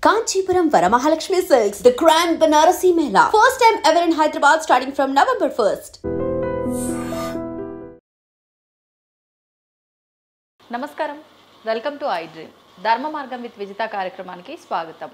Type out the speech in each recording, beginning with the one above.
Kanchipuram Varamahalakshmi Silks, the Grand Banarasi Mela. First time ever in Hyderabad starting from November 1st. నమస్కారం, welcome to I dream. ధర్మ మార్గం with Vijitha కార్యక్రమానికి స్వాగతం.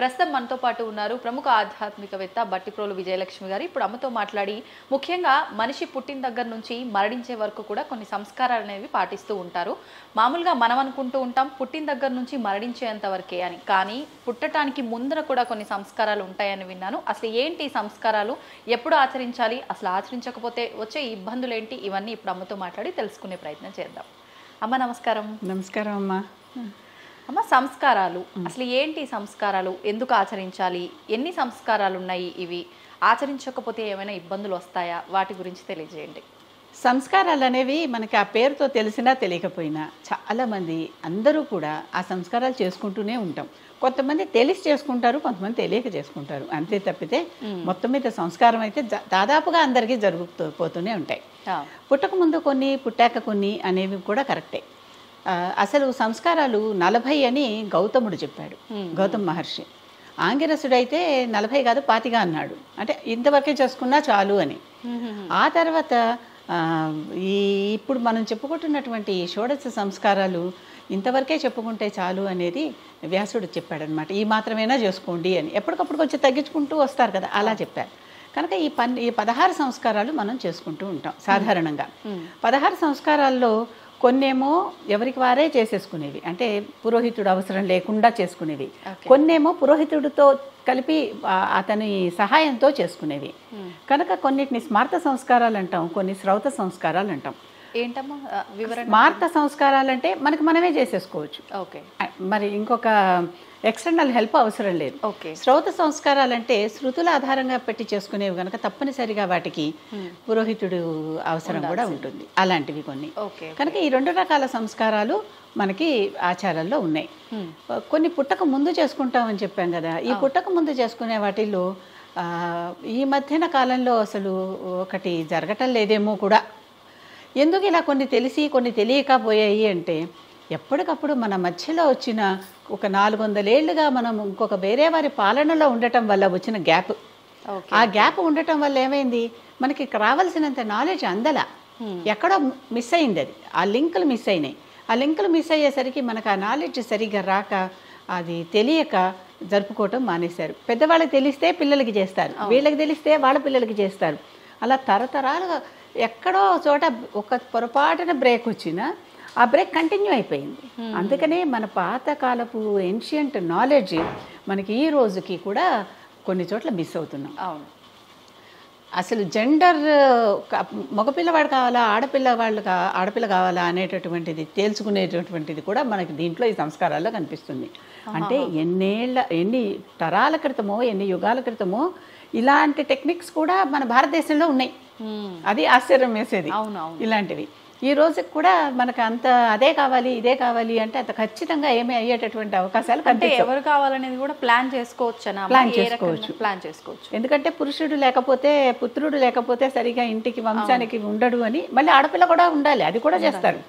ప్రస్తుతం మనతో పాటు ఉన్నారు ప్రముఖ ఆధ్యాత్మికవేత్త బట్టిప్రోలు విజయలక్ష్మి గారు. ఇప్పుడు అమ్మతో మాట్లాడి ముఖ్యంగా మనిషి పుట్టిన దగ్గర నుంచి మరణించే వరకు కూడా కొన్ని సంస్కారాలు అనేవి పాటిస్తూ ఉంటారు. మామూలుగా మనం అనుకుంటూ ఉంటాం పుట్టిన దగ్గర నుంచి మరణించేంత వరకే అని, కానీ పుట్టడానికి ముందర కూడా కొన్ని సంస్కారాలు ఉంటాయని విన్నాను. అసలు ఏంటి సంస్కారాలు, ఎప్పుడు ఆచరించాలి, అసలు ఆచరించకపోతే వచ్చే ఇబ్బందులు ఏంటి, ఇవన్నీ ఇప్పుడు అమ్మతో మాట్లాడి తెలుసుకునే ప్రయత్నం చేద్దాం. అమ్మ నమస్కారం. నమస్కారం అమ్మా. అమ్మ, సంస్కారాలు అసలు ఏంటి, సంస్కారాలు ఎందుకు ఆచరించాలి, ఎన్ని సంస్కారాలు ఉన్నాయి, ఇవి ఆచరించకపోతే ఏమైనా ఇబ్బందులు వస్తాయా, వాటి గురించి తెలియజేయండి. సంస్కారాలు అనేవి మనకి ఆ పేరుతో తెలిసినా తెలియకపోయినా చాలామంది అందరూ కూడా ఆ సంస్కారాలు చేసుకుంటూనే ఉంటాం. కొంతమంది తెలిసి చేసుకుంటారు, కొంతమంది తెలియక చేసుకుంటారు, అంతే తప్పితే మొత్తం మీద సంస్కారం అయితే దాదాపుగా అందరికీ పోతూనే ఉంటాయి. పుట్టక ముందు కొన్ని, పుట్టాక కొన్ని అనేవి కూడా కరెక్టే. అసలు సంస్కారాలు 40 అని గౌతముడు చెప్పాడు, గౌతమ్ మహర్షి. ఆంగిరసుడైతే 40 కాదు 25 అన్నాడు, అంటే ఇంతవరకే చేసుకున్నా చాలు అని. ఆ తర్వాత ఇప్పుడు మనం చెప్పుకుంటున్నటువంటి షోడశ సంస్కారాలు ఇంతవరకే చెప్పుకుంటే చాలు అనేది వ్యాసుడు చెప్పాడనమాట. ఈ మాత్రమేనా చేసుకోండి అని. ఎప్పటికప్పుడు కొంచెం తగ్గించుకుంటూ వస్తారు కదా, అలా చెప్పారు. కనుక ఈ 16 సంస్కారాలు మనం చేసుకుంటూ ఉంటాం సాధారణంగా. 16 సంస్కారాల్లో కొన్నేమో ఎవరికి వారే చేసేసుకునేవి, అంటే పురోహితుడు అవసరం లేకుండా చేసుకునేవి. కొన్నేమో పురోహితుడితో కలిపి అతని సహాయంతో చేసుకునేవి. కనుక కొన్నిటిని స్మార్త సంస్కారాలు అంటాం, కొన్ని శ్రౌత సంస్కారాలు అంటాం. ఏంటమ్మా వివరణ? స్మార్త సంస్కారాలంటే మనకి మనమే చేసేసుకోవచ్చు, ఓకే, మరి ఇంకొక ఎక్స్టర్నల్ హెల్ప్ అవసరం లేదు. ఓకే. శ్రౌత సంస్కారాలంటే శృతుల ఆధారంగా పెట్టి చేసుకునేవి కనుక తప్పనిసరిగా వాటికి పురోహితుడు అవసరం కూడా ఉంటుంది, అలాంటివి కొన్ని. కనుక ఈ 2 రకాల సంస్కారాలు మనకి ఆచారాల్లో ఉన్నాయి. కొన్ని పుట్టక ముందు చేసుకుంటామని చెప్పాం కదా. ఈ పుట్టక ముందు చేసుకునే వాటిల్లో ఈ మధ్యన కాలంలో అసలు ఒకటి జరగటం లేదేమో కూడా. ఎందుకు ఇలా కొన్ని తెలిసి కొన్ని తెలియకపోయాయి అంటే, ఎప్పటికప్పుడు మన మధ్యలో వచ్చిన ఒక 400 ఏళ్లుగా మనం ఇంకొక వేరే వారి పాలనలో ఉండటం వల్ల వచ్చిన గ్యాప్. ఆ గ్యాప్ ఉండటం వల్ల ఏమైంది, మనకి రావాల్సినంత నాలెడ్జ్ అందల, ఎక్కడో మిస్ అయింది. అది ఆ లింకులు మిస్ అయినాయి. ఆ లింకులు మిస్ అయ్యేసరికి మనకు ఆ నాలెడ్జ్ సరిగ్గా రాక, అది తెలియక జరుపుకోవటం మానేశారు. పెద్దవాళ్ళకి తెలిస్తే పిల్లలకి చేస్తారు, వీళ్ళకి తెలిస్తే వాళ్ళ పిల్లలకి చేస్తారు. అలా తరతరాలుగా ఎక్కడో చోట ఒక పొరపాటున బ్రేక్ వచ్చినా ఆ బ్రేక్ కంటిన్యూ అయిపోయింది. అందుకనే మన పాతకాలపు ఏన్షియంట్ నాలెడ్జ్ మనకి ఈ రోజుకి కూడా కొన్ని చోట్ల మిస్ అవుతున్నాం. అవును. అసలు జెండర్, మగపిల్లవాడు కావాలా ఆడపిల్ల కావాలా అనేటటువంటిది తేల్చుకునేటటువంటిది కూడా మనకి దీంట్లో ఈ సంస్కారాల్లో కనిపిస్తుంది. అంటే ఎన్ని తరాల క్రితమో, ఎన్ని యుగాల క్రితమో ఇలాంటి టెక్నిక్స్ కూడా మన భారతదేశంలో ఉన్నాయి. అది ఆశ్చర్యం వేసేది. ఇలాంటివి ఈ రోజుకి కూడా మనకు అంత అదే కావాలి ఇదే కావాలి అంటే అంత ఖచ్చితంగా ఏమీ అయ్యేటటువంటి అవకాశాలు కనిపించవు. ఎవరు కావాలనేది కూడా ప్లాన్ చేసుకోవచ్చు. ఎందుకంటే పురుషుడు లేకపోతే, పుత్రుడు లేకపోతే సరిగా ఇంటికి వంశానికి ఉండడు అని. మళ్ళీ ఆడపిల్ల కూడా ఉండాలి, అది కూడా చేస్తారు.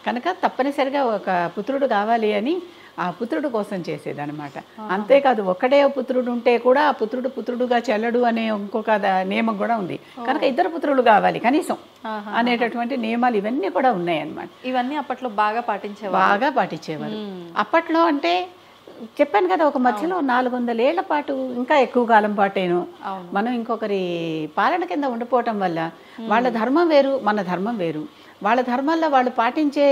కనుక తప్పనిసరిగా ఒక పుత్రుడు కావాలి అని ఆ పుత్రుడు కోసం చేసేదనమాట. అంతేకాదు, ఒక్కడే పుత్రుడు ఉంటే కూడా ఆ పుత్రుడుగా చెల్లడు అనే ఇంకొక నియమం కూడా ఉంది. కనుక 2 పుత్రులు కావాలి కనీసం అనేటటువంటి నియమాలు ఇవన్నీ కూడా ఉన్నాయన్నమాట. ఇవన్నీ అప్పట్లో బాగా పాటించేవారు. అప్పట్లో అంటే చెప్పాను కదా, ఒక మధ్యలో 400 ఏళ్ల పాటు, ఇంకా ఎక్కువ కాలం పాటేను మనం ఇంకొకరి పాలన కింద ఉండిపోవటం వల్ల వాళ్ళ ధర్మం వేరు, మన ధర్మం వేరు. వాళ్ళ ధర్మాల్లో వాళ్ళు పాటించే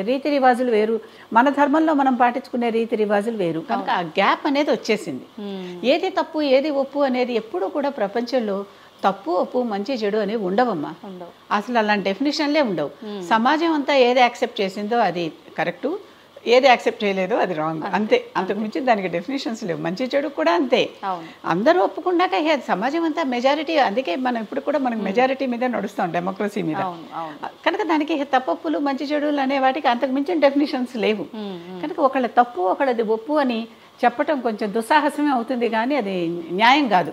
రీతి రివాజులు వేరు, మన ధర్మంలో మనం పాటించుకునే రీతి రివాజులు వేరు. కనుక ఆ గ్యాప్ అనేది వచ్చేసింది. ఏది తప్పు ఏది ఒప్పు అనేది ఎప్పుడు కూడా ప్రపంచంలో తప్పు ఒప్పు మంచి చెడు అనేవి ఉండవమ్మా. అసలు అలాంటి డెఫినేషన్లే ఉండవు. సమాజం అంతా ఏది యాక్సెప్ట్ చేసిందో అది కరెక్టు, ఏది యాక్సెప్ట్ చేయలేదో అది రాంగ్, అంతే. అంతకుమించి దానికి డెఫినేషన్స్ లేవు. మంచి చెడు కూడా అంతే. అందరూ ఒప్పుకున్నాక సమాజం అంతా మెజారిటీ. అందుకే మనం ఇప్పుడు కూడా మనకు మెజారిటీ మీద నడుస్తాం, డెమోక్రసీ మీద. కనుక దానికి తప్పొప్పులు మంచి చెడులు అనే వాటికి అంతకు మించిన డెఫినేషన్స్ లేవు. కనుక ఒకళ్ళ తప్పు ఒకళ్ళది ఒప్పు అని చెప్పటం కొంచెం దుస్సాహసమే అవుతుంది, కానీ అది న్యాయం కాదు,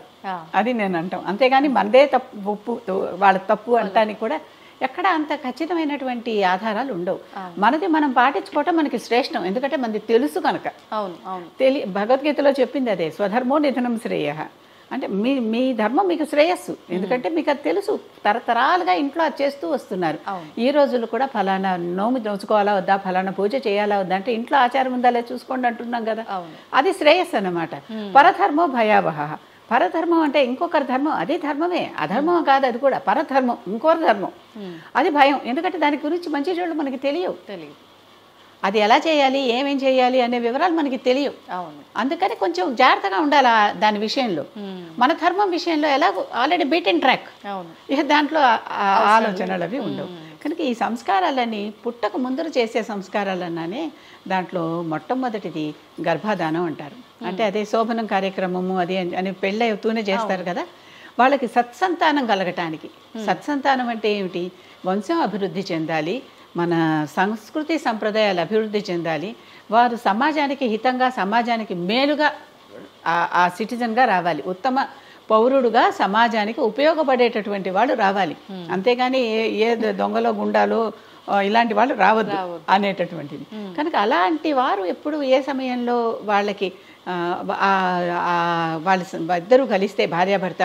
అది నేను అంటాం. అంతేగాని మనదే తప్పు ఒప్పు వాళ్ళ తప్పు అంటానికి కూడా ఎక్కడ అంత ఖచ్చితమైనటువంటి ఆధారాలు ఉండవు. మనది మనం పాటించుకోవటం మనకి శ్రేష్టం, ఎందుకంటే మనది తెలుసు కనుక. భగవద్గీతలో చెప్పింది అదే, స్వధర్మో నిధనం శ్రేయ అంటే మీ ధర్మం మీకు శ్రేయస్సు, ఎందుకంటే మీకు అది తెలుసు, తరతరాలుగా ఇంట్లో అది చేస్తూ వస్తున్నారు. ఈ రోజులు కూడా ఫలానా నోము నోచుకోవాలా వద్దా, ఫలానా పూజ చేయాలా వద్దా అంటే ఇంట్లో ఆచారం ఉందా లేదా చూసుకోండి అంటున్నాం కదా, అది శ్రేయస్సు అన్నమాట. పరధర్మో భయావహ, పరధర్మం అంటే ఇంకొకరి ధర్మం, అది ధర్మమే, అధర్మం కాదు, అది కూడా పరధర్మం, ఇంకొకరి ధర్మం, అది భయం. ఎందుకంటే దాని గురించి మంచి చెడులు మనకి తెలియవు, అది ఎలా చేయాలి ఏమేం చేయాలి అనే వివరాలు మనకి తెలియవు. అందుకని కొంచెం జాగ్రత్తగా ఉండాలి దాని విషయంలో. మన ధర్మం విషయంలో ఎలా ఆల్రెడీ బీటెన్ ట్రాక్, ఇక దాంట్లో ఆలోచనలు అవి ఉండవు. కనుక ఈ సంస్కారాలన్నీ పుట్టక ముందర చేసే సంస్కారాలన్నానే దాంట్లో మొట్టమొదటిది గర్భాధానం అంటారు. అంటే అదే శోభనం కార్యక్రమము అది అని పెళ్ళి అవుతూనే చేస్తారు కదా, వాళ్ళకి సత్సంతానం కలగటానికి. సత్సంతానం అంటే ఏమిటి, వంశం అభివృద్ధి చెందాలి, మన సంస్కృతి సంప్రదాయాలు అభివృద్ధి చెందాలి, వారు సమాజానికి హితంగా సమాజానికి మేలుగా ఆ సిటిజన్గా రావాలి, ఉత్తమ పౌరుడుగా సమాజానికి ఉపయోగపడేటటువంటి వాళ్ళు రావాలి. అంతేగాని ఏ దొంగలో గుండాలో ఇలాంటి వాళ్ళు రావద్దు అనేటటువంటిది. కనుక అలాంటి వారు ఎప్పుడు ఏ సమయంలో వాళ్ళకి వాళ్ళ ఇద్దరు కలిస్తే భార్యాభర్త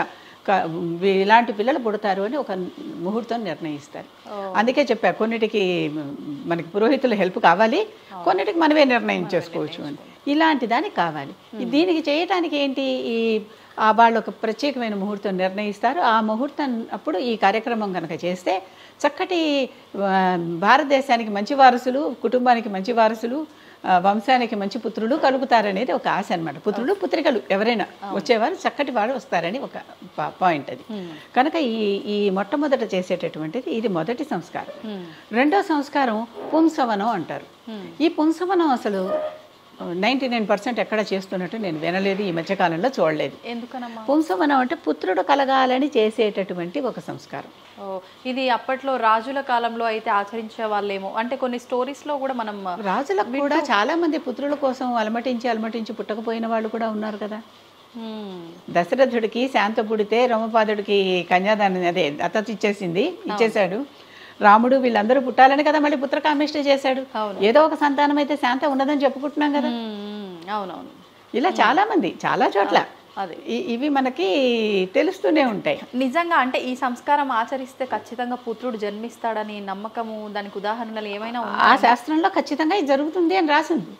ఇలాంటి పిల్లలు పుడతారు అని ఒక ముహూర్తం నిర్ణయిస్తారు. అందుకే చెప్పా, కొన్నిటికి మనకి పురోహితుల హెల్ప్ కావాలి, కొన్నిటికి మనమే నిర్ణయం చేసుకోవచ్చు అని. ఇలాంటి దానికి కావాలి. దీనికి చేయటానికి ఏంటి, ఈ వాళ్ళు ఒక ప్రత్యేకమైన ముహూర్తం నిర్ణయిస్తారు. ఆ ముహూర్తం అప్పుడు ఈ కార్యక్రమం కనుక చేస్తే చక్కటి భారతదేశానికి మంచి వారసులు, కుటుంబానికి మంచి వారసులు, వంశానికి మంచి పుత్రులు కలుగుతారనేది ఒక ఆశ అనమాట. పుత్రులు పుత్రికలు ఎవరైనా వచ్చేవారు చక్కటి వాడు వస్తారని ఒక పాయింట్ అది. కనుక ఈ మొట్టమొదట చేసేటటువంటిది ఇది మొదటి సంస్కారం. రెండో సంస్కారం పుంసవనం అంటారు. ఈ పుంసవనం అసలు 99% ఎక్కడ చేస్తున్నట్టు నేను వినలేదు, ఈ మధ్యకాలంలో చూడలేదు. ఎందుకనమ్మా? పుంసవనం అంటే పుత్రుడు కలగాలని చేసేటటువంటి ఒక సంస్కారం. ఇది అప్పట్లో రాజుల కాలంలో అయితే ఆచరించే వాళ్ళేమో, అంటే కొన్ని స్టోరీస్ లో కూడా మనం రాజులకు కూడా చాలా మంది పుత్రుల కోసం అలమటించి పుట్టకపోయిన వాళ్ళు కూడా ఉన్నారు కదా. దశరథుడికి శాంత పుడితే రోమపాదుడికి కన్యాదానం అదే దత్తత ఇచ్చేసాడు. రాముడు వీళ్ళందరూ పుట్టాలని కదా మళ్ళీ పుత్రకామేష్టి చేశాడు. ఏదో ఒక సంతానం అయితే శాంత ఉన్నదని చెప్పుకుంటున్నాం కదా. అవునవును, ఇలా చాలా మంది చాలా చోట్ల ఇవి మనకి తెలుస్తూనే ఉంటాయి. నిజంగా అంటే ఈ సంస్కారం ఆచరిస్తే ఖచ్చితంగా పుత్రుడు జన్మిస్తాడని నమ్మకము, దానికి ఉదాహరణలు ఏమైనా ఆ శాస్త్రంలో ఖచ్చితంగా ఇది జరుగుతుంది అని రాసింది.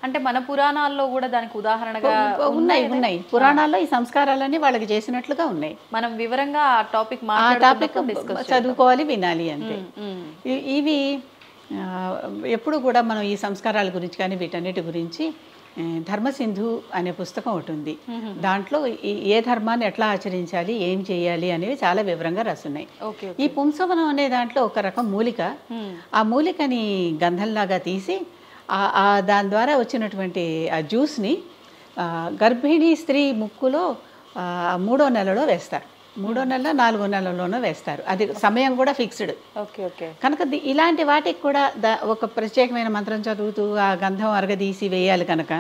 అంటే మన పురాణాల్లో కూడా దానికి ఉదాహరణగా ఉన్నాయి. పురాణాల్లో ఈ సంస్కారాలన్నీ వాళ్ళకి చేసినట్లుగా ఉన్నాయి. మనం వివరంగా ఆ టాపిక్ చదువుకోవాలి, వినాలి అంతే. ఇవి ఎప్పుడు కూడా మనం ఈ సంస్కారాల గురించి కానీ వీటన్నిటి గురించి ధర్మసింధు అనే పుస్తకం ఒకటి ఉంది. దాంట్లో ఏ ధర్మాన్ని ఎట్లా ఆచరించాలి, ఏం చేయాలి అనేవి చాలా వివరంగా రాసున్నాయి. ఈ పుంసవనం అనే దాంట్లో ఒక రకం మూలిక, ఆ మూలికని గంధంలాగా తీసి దాని ద్వారా వచ్చినటువంటి ఆ జ్యూస్ని గర్భిణీ స్త్రీ ముక్కులో 3వ నెలలో వేస్తారు. 3వ నెలలో 4వ నెలలోనూ వేస్తారు. అది సమయం కూడా ఫిక్స్డ్. కనుక ఇలాంటి వాటికి కూడా ఒక ప్రత్యేకమైన మంత్రం చదువుతూ ఆ గంధం అరగదీసి వేయాలి కనుక,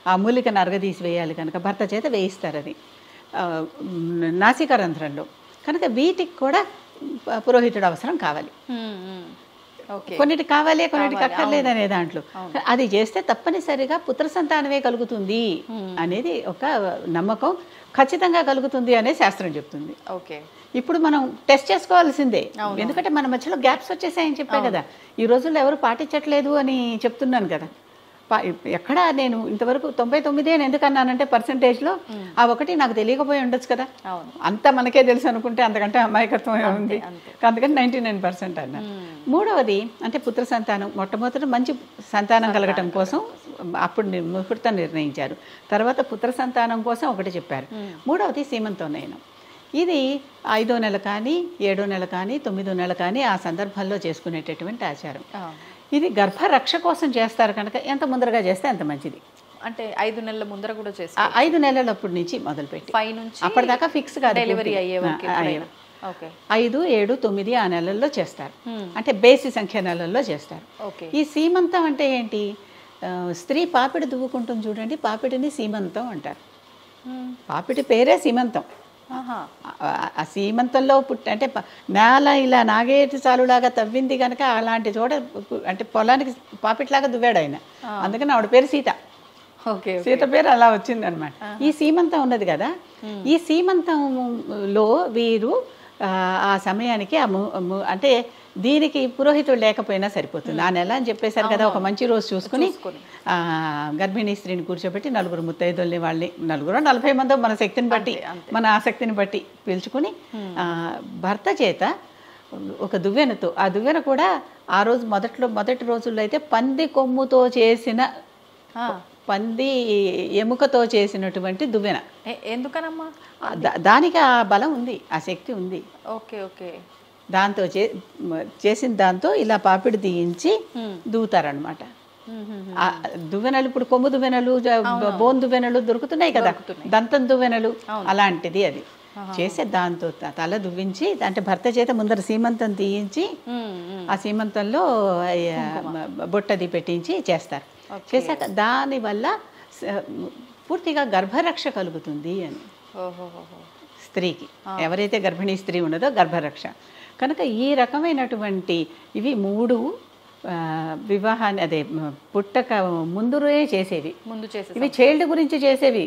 ఆ మూలికను అరగదీసి వేయాలి కనుక భర్త చేత వేయిస్తారు అది నాసికారంధ్రంలో. కనుక వీటికి కూడా పురోహితుడు అవసరం కావాలి. కొన్నిటికి కావాలి, కొన్నిటికి అక్కర్లేదు అనే దాంట్లో అది చేస్తే తప్పనిసరిగా పుత్ర సంతానమే కలుగుతుంది అనేది ఒక నమ్మకం. ఖచ్చితంగా కలుగుతుంది అనే శాస్త్రం చెప్తుంది. ఇప్పుడు మనం టెస్ట్ చేసుకోవాల్సిందే, ఎందుకంటే మన మధ్యలో గ్యాప్స్ వచ్చేసాయని చెప్పే కదా. ఈ రోజుల్లో ఎవరు పాటించట్లేదు అని చెప్తున్నాను కదా. ఎక్కడ నేను ఇంతవరకు 99 అని ఎందుకన్నానంటే పర్సంటేజ్లో ఆ ఒకటి నాకు తెలియకపోయి ఉండొచ్చు కదా. అంతా మనకే తెలుసు అనుకుంటే అంతకంటే అమాయకత్వం ఉంది. అందుకని 99% అన్నారు. మూడవది అంటే పుత్ర సంతానం. మొట్టమొదటి మంచి సంతానం కలగటం కోసం అప్పుడు ముహూర్తం నిర్ణయించారు. తర్వాత పుత్ర సంతానం కోసం ఒకటి చెప్పారు. మూడవది సీమంతోనయనం. ఇది 5వ నెల కానీ 7వ నెల కానీ 9వ నెల కానీ ఆ సందర్భాల్లో చేసుకునేటటువంటి ఆచారం. ఇది గర్భరక్ష కోసం చేస్తారు కనుక ఎంత ముందరగా చేస్తే అంత మంచిది. అంటే 5 నెలల ముందర కూడా చేస్తారు. 5 నెలలప్పటి నుంచి మొదలుపెట్టి 5 నుంచి అప్పటిదాకా ఫిక్స్ కాదు, డెలివరీ అయ్యే వరకు 5, 7, 9 ఆ నెలల్లో చేస్తారు. అంటే బేసి సంఖ్య నెలల్లో చేస్తారు. ఈ సీమంతం అంటే ఏంటి, స్త్రీ పాపిడి దువ్వుకుంటుంది చూడండి, పాపిడిని సీమంతం అంటారు. పాపిడి పేరే సీమంతం. ఆ సీమంతంలో అంటే నేల ఇలా నాగేటి చాలులాగా తవ్వింది కనుక అలాంటి చోట అంటే పొలానికి పాపిట్లాగా దువ్వాడు ఆయన. అందుకని ఆవిడ పేరు సీత. సీత పేరు అలా వచ్చింది అనమాట. ఈ సీమంతం ఉన్నది కదా, ఈ సీమంతంలో వీరు ఆ సమయానికి అంటే దీనికి పురోహితుడు లేకపోయినా సరిపోతుంది. ఆ నెల అని చెప్పేశారు కదా, ఒక మంచి రోజు చూసుకుని గర్భిణీ స్త్రీని కూర్చోబెట్టి 4 ముత్తైదుల్ని వాళ్ళని 40 మందో మన శక్తిని బట్టి మన ఆసక్తిని బట్టి పిలుచుకుని భర్త చేత ఒక దువ్వెనతో, ఆ దువ్వెన కూడా ఆ రోజు మొదటి రోజుల్లో అయితే పంది కొమ్ముతో చేసిన పంది ఎముకతో చేసినటువంటి దువ్వెన. ఎందుకనమ్మా? దానికి ఆ బలం ఉంది, ఆ శక్తి ఉంది. Okay okay. దాంతో చేసిన దాంతో ఇలా పాపిడి తీయించి దువ్వుతారనమాట. దువ్వెనలు ఇప్పుడు కొమ్ము దువ్వెనలు, బోన్ దువ్వెనలు దొరుకుతున్నాయి కదా, దంతం దువ్వెనలు అలాంటిది. అది చేసే దాంతో తల దువ్వించి అంటే భర్త చేత ముందర సీమంతం తీయించి ఆ సీమంతంలో బొట్టది పెట్టించి చేస్తారు. చేశాక దానివల్ల పూర్తిగా గర్భరక్ష కలుగుతుంది అని స్త్రీకి, ఎవరైతే గర్భిణీ స్త్రీ ఉన్నదో గర్భరక్ష. కనుక ఈ రకమైనటువంటి ఇవి 3 వివాహాన్ని అదే పుట్టక ముందురే చేసేవి. ఇవి చైల్డ్ గురించి చేసేవి.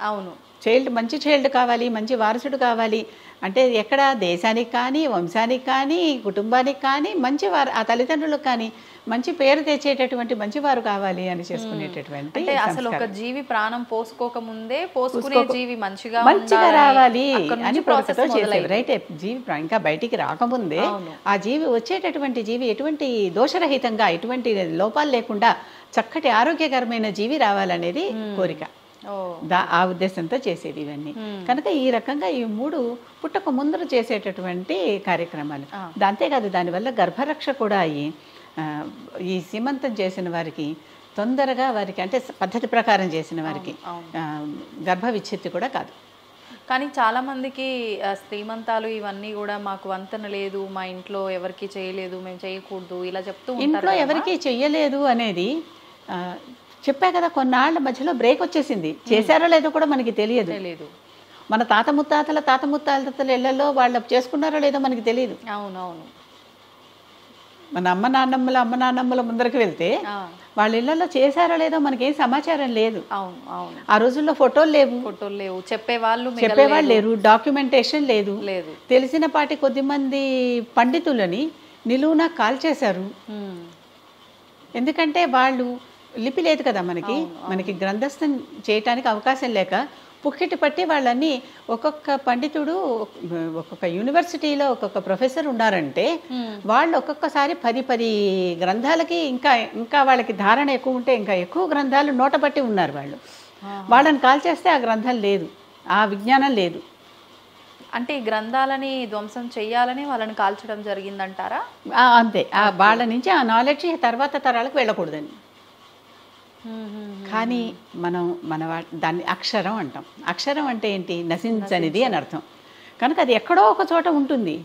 అవును, చైల్డ్ మంచి చైల్డ్ కావాలి, మంచి వారసుడు కావాలి అంటే ఎక్కడ దేశానికి కానీ వంశానికి కానీ కుటుంబానికి కానీ మంచి వారు, ఆ తల్లిదండ్రులకు కానీ మంచి పేరు తెచ్చేటటువంటి మంచి వారు కావాలి అని చేసుకునేటటువంటి. అసలు ఒక జీవి ప్రాణం పోసుకోక ముందే పోసుకునే జీవి మంచిగా రావాలి అని కోరికతో చేసేవి. రైట్, జీవి ఇంకా బయటికి రాకముందే ఆ జీవి వచ్చేటటువంటి జీవి ఎటువంటి దోషరహితంగా ఎటువంటి లోపాలు లేకుండా చక్కటి ఆరోగ్యకరమైన జీవి రావాలనేది కోరిక. ఆ ఉద్దేశంతో చేసేవి ఇవన్నీ. కనుక ఈ రకంగా ఈ 3 పుట్టక ముందర చేసేటటువంటి కార్యక్రమాలు. అంతేకాదు దానివల్ల గర్భరక్ష కూడా అయ్యి ఈ సీమంతం చేసిన వారికి తొందరగా వారికి అంటే పద్ధతి ప్రకారం చేసిన వారికి గర్భ విచ్ఛిత్తి కూడా కాదు. కానీ చాలామందికి శ్రీమంతాలు ఇవన్నీ కూడా మాకు వంతన లేదు, మా ఇంట్లో ఎవరికి చేయలేదు, మేము చేయకూడదు ఇలా చెప్తూ ఉంటారు. ఇంట్లో ఎవరికి చెయ్యలేదు అనేది చెప్పా కదా, కొన్నాళ్ళ మధ్యలో బ్రేక్ వచ్చేసింది. చేశారో లేదో కూడా మనకి తెలియదు. మన తాత ముత్తాతల ఇళ్లలో వాళ్ళు చేసుకున్నారో లేదో మనకి తెలియదు. అవునవును. మన అమ్మ నాన్నమ్మల ముందరికి వెళ్తే వాళ్ళ ఇళ్లలో చేశారో లేదో మనకేం సమాచారం లేదు. ఆ రోజుల్లో ఫోటోలు లేవు, చెప్పేవాళ్ళు లేరు, డాక్యుమెంటేషన్ లేదు. తెలిసిన పాటి కొద్దిమంది పండితులని నిలువున కాల్చేశారు. ఎందుకంటే వాళ్ళు లిపి లేదు కదా మనకి గ్రంథస్థం చేయటానికి అవకాశం లేక పుక్కిటి పట్టి వాళ్ళని ఒక్కొక్క పండితుడు ఒక్కొక్క యూనివర్సిటీలో ఒక్కొక్క ప్రొఫెసర్ ఉన్నారంటే వాళ్ళు ఒక్కొక్కసారి 10 గ్రంథాలకి ఇంకా వాళ్ళకి ధారణ ఎక్కువ ఉంటే ఇంకా ఎక్కువ గ్రంథాలు నోట పట్టి ఉన్నారు. వాళ్ళని కాల్చేస్తే ఆ గ్రంథం లేదు, ఆ విజ్ఞానం లేదు. అంటే ఈ గ్రంథాలని ధ్వంసం చెయ్యాలని వాళ్ళని కాల్చడం జరిగిందంటారా? అంతే, వాళ్ళ నుంచి ఆ నాలెడ్జ్ తర్వాత తరాలకు వెళ్ళకూడదని. కానీ మన దాన్ని అక్షరం అంటాం. అక్షరం అంటే ఏంటి? నశించనిది అని అర్థం. కనుక అది ఎక్కడో ఒక చోట ఉంటుంది,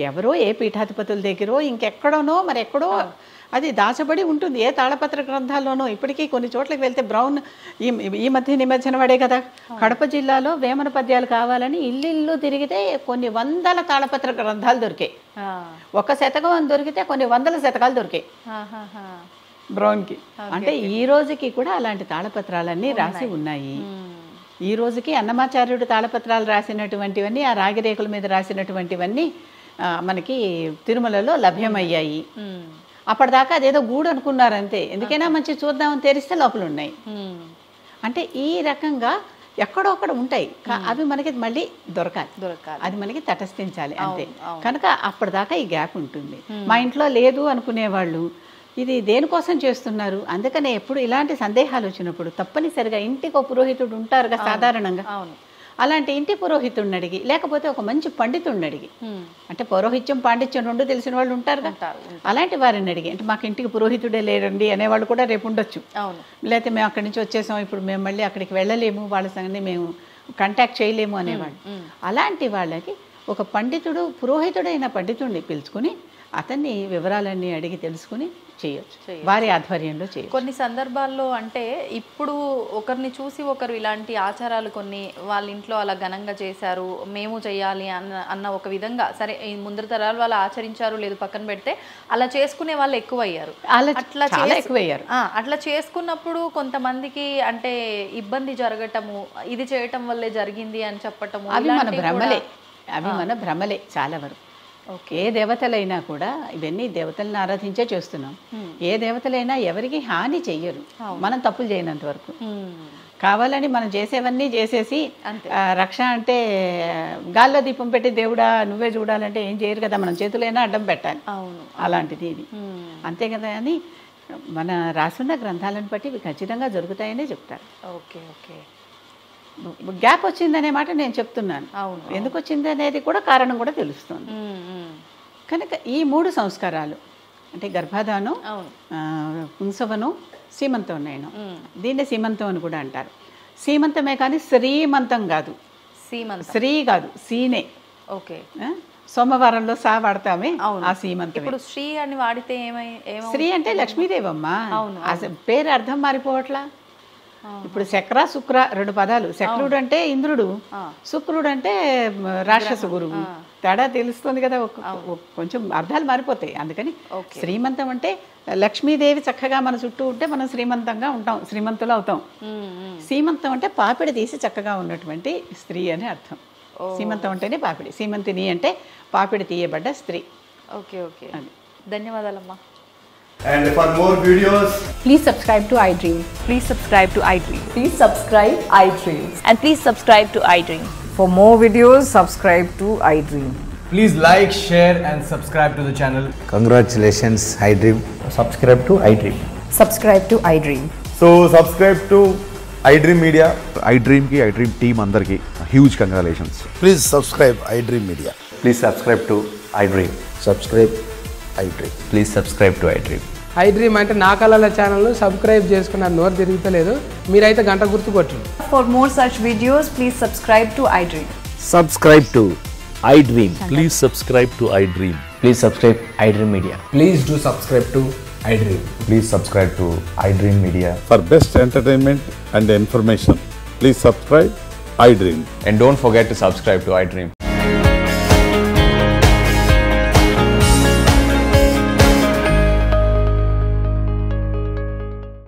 ఎవరో ఏ పీఠాధిపతుల దగ్గరో ఇంకెక్కడోనో మరెక్కడో అది దాచబడి ఉంటుంది, ఏ తాళపత్ర గ్రంథాల్లోనో. ఇప్పటికీ కొన్ని చోట్లకి వెళ్తే బ్రౌన్ ఈ మధ్య నిమజ్జన వాడే కదా, కడప జిల్లాలో వేమన పద్యాలు కావాలని ఇల్లు తిరిగితే కొన్ని 100 తాళపత్ర గ్రంథాలు దొరికాయి. ఒక శతకం దొరికితే కొన్ని 100 శతకాలు దొరికాయి బ్రౌన్కి. అంటే ఈ రోజుకి కూడా అలాంటి తాళపత్రాలన్నీ రాసి ఉన్నాయి. ఈ రోజుకి అన్నమాచార్యుడు తాళపత్రాలు రాసినటువంటివన్నీ, ఆ రాగిరేకుల మీద రాసినటువంటివన్నీ మనకి తిరుమలలో లభ్యమయ్యాయి. అప్పటిదాకా అదేదో గూడు అనుకున్నారు అంతే, ఎందుకైనా మంచి చూద్దామని తెరిస్తే లోపల ఉన్నాయి. అంటే ఈ రకంగా ఎక్కడొక్కడ ఉంటాయి, అవి మనకి మళ్ళీ దొరకాలి, అది మనకి తటస్థించాలి అంతే. కనుక అప్పటిదాకా ఈ గ్యాప్ ఉంటుంది. మా ఇంట్లో లేదు అనుకునేవాళ్ళు ఇది దేనికోసం చేస్తున్నారు, అందుకనే ఎప్పుడు ఇలాంటి సందేహాలు వచ్చినప్పుడు తప్పనిసరిగా ఇంటికి ఒక పురోహితుడు ఉంటారుగా సాధారణంగా, అలాంటి ఇంటి పురోహితుడిని అడిగి, లేకపోతే ఒక మంచి పండితుడిని అడిగి, అంటే పౌరోహిత్యం పాండిత్యం 2 తెలిసిన వాళ్ళు ఉంటారుగా, అలాంటి వారిని అడిగి, అంటే మాకు ఇంటికి పురోహితుడే లేరండి అనేవాళ్ళు కూడా రేపు ఉండొచ్చు. లేకపోతే మేము అక్కడి నుంచి వచ్చేసాం, ఇప్పుడు మేము మళ్ళీ అక్కడికి వెళ్ళలేము, వాళ్ళ సంగతి మేము కాంటాక్ట్ చేయలేము అనేవాళ్ళు. అలాంటి వాళ్ళకి ఒక పండితుడు, పురోహితుడైన పండితుడిని పిలుచుకుని అతన్ని వివరాలన్నీ అడిగి తెలుసుకుని చేయొచ్చు, వారి ఆధ్వర్యంలో చేయొచ్చు. కొన్ని సందర్భాల్లో అంటే ఇప్పుడు ఒకరిని చూసి ఒకరు ఇలాంటి ఆచారాలు కొన్ని వాళ్ళ ఇంట్లో అలా ఘనంగా చేశారు, మేము చేయాలి అన్న ఒక విధంగా, సరే ఈ ముందర తరాలు వాళ్ళు ఆచరించారు లేదు పక్కన పెడితే, అలా చేసుకునే వాళ్ళు ఎక్కువయ్యారు. అట్లా చేసుకున్నప్పుడు కొంతమందికి అంటే ఇబ్బంది జరగటము, ఇది చేయటం వల్లే జరిగింది అని చెప్పటము, అవి మన భ్రమలే చాలా వరకు. ఏ దేవతలైనా కూడా ఇవన్నీ దేవతలను ఆరాధించే చేస్తున్నాం. ఏ దేవతలైనా ఎవరికి హాని చెయ్యరు మనం తప్పులు చేయనంత వరకు. కావాలని మనం చేసేవన్నీ చేసేసి రక్ష అంటే గాల్లో దీపం పెట్టి దేవుడా నువ్వే చూడాలంటే ఏం చేయరు కదా, మనం చేతులైనా అడ్డం పెట్టాలి. అలాంటిది ఇది అంతే కదా. అని మన రాసున్న గ్రంథాలను బట్టి ఇవి ఖచ్చితంగా జరుగుతాయనే చెప్తారు. Okay okay. గ్యాప్ వచ్చిందనే మాట నేను చెప్తున్నాను. ఎందుకు వచ్చింది అనేది కూడా కారణం కూడా తెలుస్తుంది. కనుక ఈ 3 సంస్కారాలు అంటే గర్భాధానం, పుంసవనం, సీమంతం. దీన్నే సీమంతం అని కూడా అంటారు. సీమంతమే కానీ శ్రీమంతం కాదు. శ్రీ కాదు, సీనే. ఓకే. సోమవారంలో సా వాడతామే ఆ సీమంతం. ఇప్పుడు శ్రీ అని వాడితే శ్రీ అంటే లక్ష్మీదేవమ్మ. పేరు అర్థం మారిపోవట్లా. ఇప్పుడు శక్ర శుక్ర 2 పదాలు. శక్రుడు అంటే ఇంద్రుడు, శుక్రుడు అంటే రాక్షస గురువు. తేడా తెలుస్తుంది కదా, కొంచెం అర్థాలు మారిపోతాయి. అందుకని శ్రీమంతం అంటే లక్ష్మీదేవి చక్కగా మన చుట్టూ ఉంటే మనం శ్రీమంతంగా ఉంటాం, శ్రీమంతులు అవుతాం. సీమంతం అంటే పాపిడి తీసి చక్కగా ఉన్నటువంటి స్త్రీ అని అర్థం. సీమంతం అంటేనే పాపిడి. సీమంతిని అంటే పాపిడి తీయబడ్డ స్త్రీ. ఓకే ఓకే, ధన్యవాదాలమ్మా. And for more videos, please subscribe to iDream. Please subscribe to iDream. Please subscribe iDream. And please subscribe to iDream. For more videos, subscribe to iDream. please like, share and subscribe to the channel. Congratulations, iDream. Subscribe to iDream. Subscribe to iDream. So subscribe to iDream Media. iDream team andarki huge congratulations. Please subscribe iDream Media. Please subscribe to iDream. Subscribe iDream. Please subscribe to iDream. iDream అంటే నా కళల ఛానల్ను subscribe చేసుకున్న నోరు తిరుగుతలేదు, మీరైతే గంట గుర్తు కొట్టండి. For more such videos, please subscribe to iDream. Subscribe to iDream. Please subscribe to iDream. Please subscribe iDream Media. Please do subscribe to iDream. Please subscribe to iDream Media. For best entertainment and information, please subscribe iDream. And don't forget to subscribe to iDream.